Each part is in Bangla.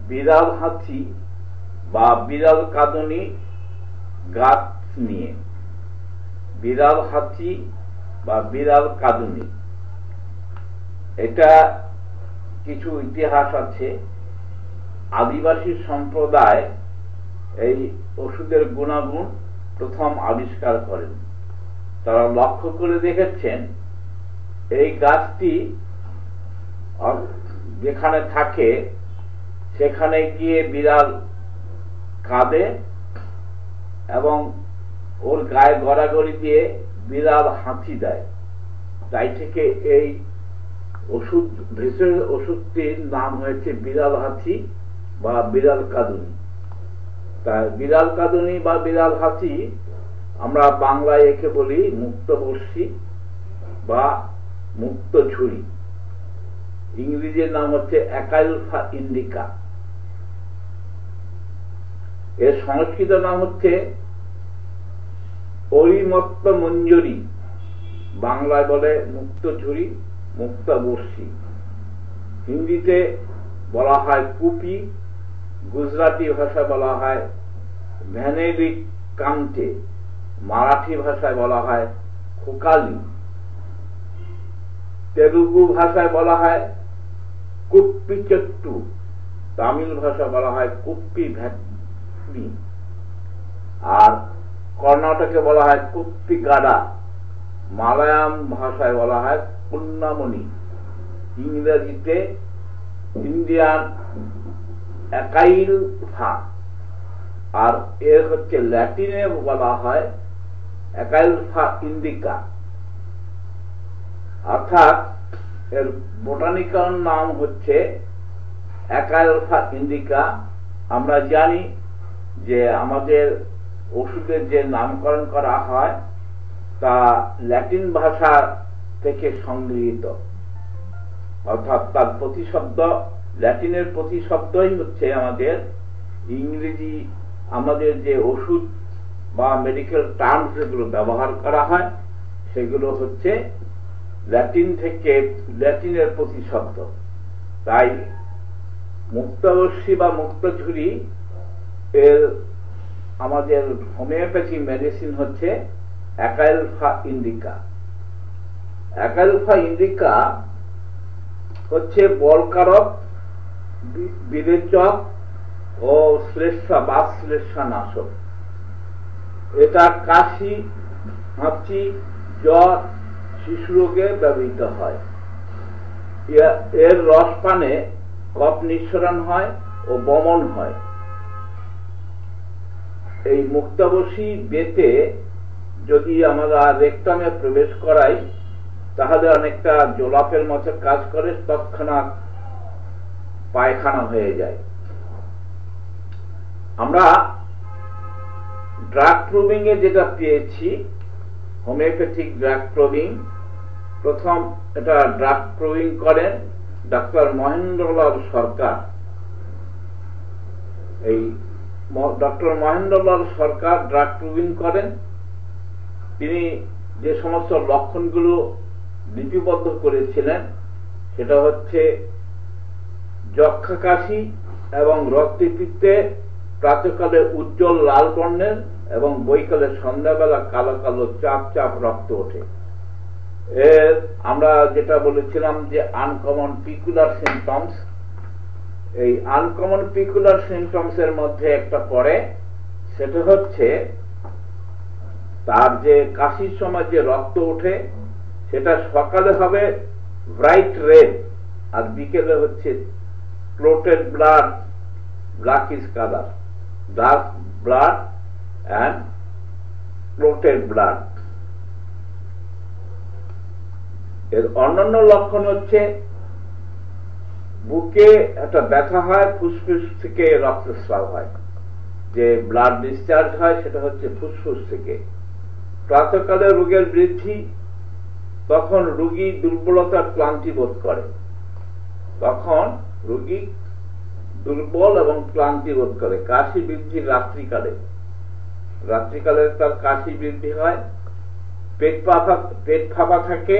বিড়াল হাঁচি বা বিড়াল কাঁদুনি গাছ নিয়ে। বিড়াল হাঁচি বা বিড়াল কাঁদুনি, এটা কিছু ইতিহাস আছে। আদিবাসী সম্প্রদায় এই ওষুধের গুণাগুণ প্রথম আবিষ্কার করেন। তারা লক্ষ্য করে দেখেছেন এই গাছটি যেখানে থাকে সেখানে গিয়ে বিড়াল কাঁদে এবং ওর গায়ে গড়াগড়ি দিয়ে বিড়াল হাঁচি দেয়। তাই থেকে এই ওষুধ ভেষজ ওষুধটির নাম হয়েছে বিড়াল হাঁচি বা বিড়াল কাঁদুনি। তাই বিড়াল কাঁদুনি বা বিড়াল হাঁচি আমরা বাংলায় একে বলি মুক্তবর্ষী বা মুক্ত ঝুড়ি। ইংরেজির নাম হচ্ছে অ্যাকাইলফা ইন্ডিকা। এর সংস্কৃত নাম হচ্ছে অরিমত্ত মঞ্জরি। বাংলায় বলে মুক্ত ঝুড়ি, মুক্তবর্ষী। হিন্দিতে বলা হয় কুপি, গুজরাটি ভাষায় বলা হয় ভ্যানেলি কান্টে, মারাঠি ভাষায় বলা হয় খোকালি, তেলুগু ভাষায় বলা হয় কুপ্পি চট্টু, তামিল ভাষায় বলা হয় কুপ্পি ভ্যাটনি, আর কর্ণাটকে বলা হয় কুপ্পি গাডা, মালায়াম ভাষায় বলা হয় পুন্নামণি, ইংরেজিতে ইন্ডিয়ান অ্যাকাইলফা, আর এর হচ্ছে ল্যাটিনে বলা হয় অ্যাকাইলফা ইন্ডিকা। অর্থাৎ এর বোটানিক্যাল নাম হচ্ছে অ্যাকাইলফা ইন্ডিকা। আমরা জানি যে আমাদের ওষুধের যে নামকরণ করা হয় তা ল্যাটিন ভাষা থেকে সংগৃহীত, অর্থাৎ তার প্রতিশব্দ, ল্যাটিনের প্রতিশব্দই হচ্ছে আমাদের ইংরেজি। আমাদের যে ওষুধ বা মেডিকেল টার্মস যেগুলো ব্যবহার করা হয় সেগুলো হচ্ছে ল্যাটিন থেকে, ল্যাটিনের প্রতিশব্দ। তাই মুক্তবর্ষী বা মুক্তঝুরি এর আমাদের হোমিওপ্যাথি মেডিসিন হচ্ছে অ্যাকাইলফা ইন্ডিকা। অ্যাকাইলফা ইন্ডিকা হচ্ছে বলকারক, বিরেচক ও শ্লেষ্মা বা শ্লেষ্মা নাশক। এটা কাশি, হাঁচি, জ্বর, শিশু রোগে ব্যবহৃত হয়। এর রস পানে কফ নিঃসরণ হয় ও বমন হয়। এই মুক্তাবসী বেতে যদি আমরা রেকটামে প্রবেশ করাই তাহলে অনেকটা জোলাপের মতো কাজ করে, তৎক্ষণাৎ পায়খানা হয়ে যায়। আমরা ড্রাগ প্রুভিং এ যেটা পেয়েছি, হোমিওপ্যাথিক ড্রাগ প্রুভিং, প্রথম এটা ড্রাগ প্রুভিং করেন ডক্টর মহেন্দ্রলাল সরকার। এই ডক্টর মহেন্দ্রলাল সরকার ড্রাগ প্রুভিং করেন। তিনি যে সমস্ত লক্ষণগুলো লিপিবদ্ধ করেছিলেন সেটা হচ্ছে যক্ষা কাশি এবং রক্তপিত্তে প্রাতকালে উজ্জ্বল লাল বর্ণের এবং বৈকালে সন্ধ্যাবেলা কালো কালো চাপ চাপ রক্ত ওঠে। এর আমরা যেটা বলেছিলাম যে আনকমন পিকুলার সিমটমস, এই আনকমন পিকুলার সিমটমস এর মধ্যে একটা পড়ে, সেটা হচ্ছে তার যে কাশির সময় যে রক্ত ওঠে সেটা সকালে হবে ব্রাইট রেড আর বিকেলে হচ্ছে clotted blood, blackish colour, dark blood and clotted blood. এর অন্যান্য লক্ষণ হচ্ছে বুকে একটা ব্যথা হয়, ফুসফুস থেকে রক্তস্রাব হয়, যে ব্লাড ডিসচার্জ হয় সেটা হচ্ছে ফুসফুস থেকে। প্রাতকালে রোগের বৃদ্ধি, তখন রোগী দুর্বলতার ক্লান্তি বোধ করে, তখন রোগী দুর্বল এবং ক্লান্তি বোধ করে। কাশি বৃদ্ধি রাত্রিকালে, রাত্রিকালে তার কাশি বৃদ্ধি হয়। পেট ফাঁপা থাকে।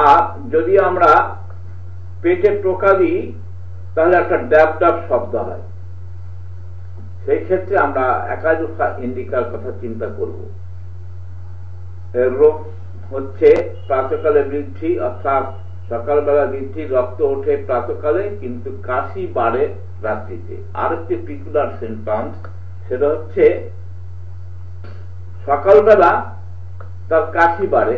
আর যদি আমরা পেটে টোকা দিই তাহলে একটা ড্যাব ড্যাব শব্দ হয়। সেই ক্ষেত্রে আমরা একাজোফা ইন্ডিকার কথা চিন্তা করব। এর রোগ হচ্ছে প্রাতকালে বৃদ্ধি, অর্থাৎ সকালবেলা বৃদ্ধি, রক্ত ওঠে প্রাতকালে, কিন্তু কাশি বাড়ে রাত্রিতে। আরেকটি পিকুলার সিম্পটমস, সেটা হচ্ছে সকালবেলা তার কাশি বাড়ে,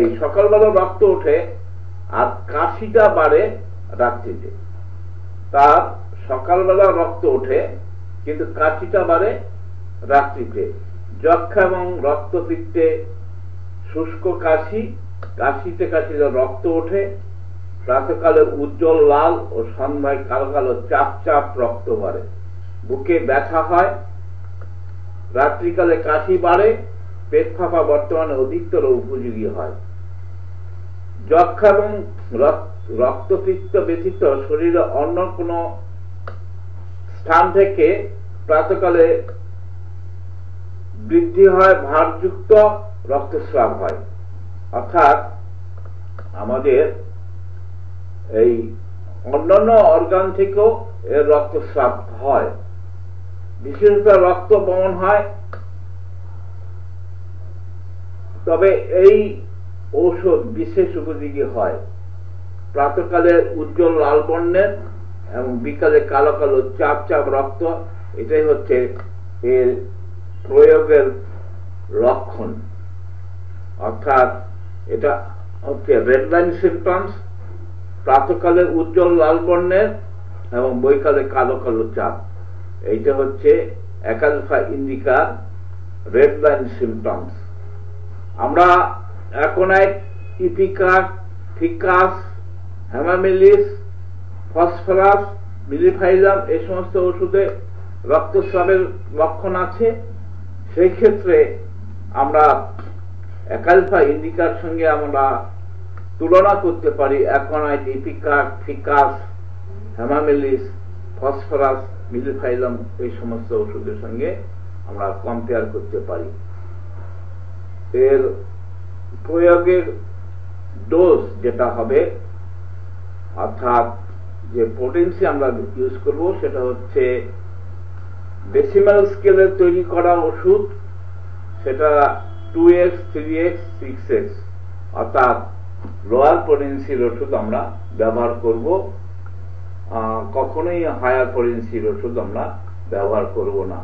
এই সকালবেলা রক্ত ওঠে আর কাশিটা বাড়ে রাত্রিতে। তার সকালবেলা রক্ত ওঠে কিন্তু কাশিটা বাড়ে রাত্রিতে। যক্ষা এবং রক্তপিত্তে শুষ্ক কাশি, কাশিতে কাশিতে রক্ত ওঠে, প্রাতকালে উজ্জ্বল লাল ও সন্ধ্যায় কালো কালো চাপ চাপ রক্ত বাড়ে, বুকে ব্যথা হয়, রাত্রিকালে কাশি বাড়ে, পেট ফাঁপা বর্তমানে অধিকতর উপযোগী হয়। যক্ষা এবং রক্তপিত্ত ব্যতীত শরীরে অন্য কোন স্থান থেকে প্রাতকালে বৃদ্ধি হয়, ভারযুক্ত রক্তস্রাব হয়। অর্থাৎ আমাদের এই অন্যান্য অর্গান থেকেও এর রক্তস্রাব হয়, বিশেষত রক্ত বমন হয়। তবে এই ঔষধ বিশেষ উপযোগী হয়। প্রাতকালে উজ্জ্বল লাল বর্ণের এবং বিকালে কালো কালো চাপ চাপ রক্ত, এটাই হচ্ছে এর প্রয়োগের লক্ষণ। অর্থাৎ এটা হচ্ছে রেড লাইন সিম্পটমস, প্রাতকালে উজ্জ্বল লাল বর্ণের এবং বৈকালে কালো কালো চাপ, এইটা হচ্ছে একাজোফা ইন্ডিকার রেড লাইন সিম্পটমস। আমরা অ্যাকোনাইট, ইপিকার, ফিকাস, হেমামিলিস, ফসফরাস, মিলিফাইলাম, এই সমস্ত ওষুধে রক্তস্রাবের লক্ষণ আছে। সেই ক্ষেত্রে আমরা একাজোফা ইন্ডিকার সঙ্গে আমরা তুলনা করতে পারি অ্যাকোনাইট, ইপিকার, ফিকাস, হেমামিলিস, ফসফরাস, মিলিফাইলাম, এই সমস্ত ওষুধের সঙ্গে আমরা কম্পেয়ার করতে পারি। এর প্রয়োগের ডোজ যেটা হবে, অর্থাৎ যে পোটেন্সি আমরা ইউজ করব, সেটা হচ্ছে ডেসিমাল স্কেলের তৈরি করা ওষুধ, সেটা 2x, 3x, 6x, অর্থাৎ লোয়ার পোটেন্সির ওষুধ আমরা ব্যবহার করব, কখনোই হায়ার পোটেন্সির ওষুধ আমরা ব্যবহার করব না।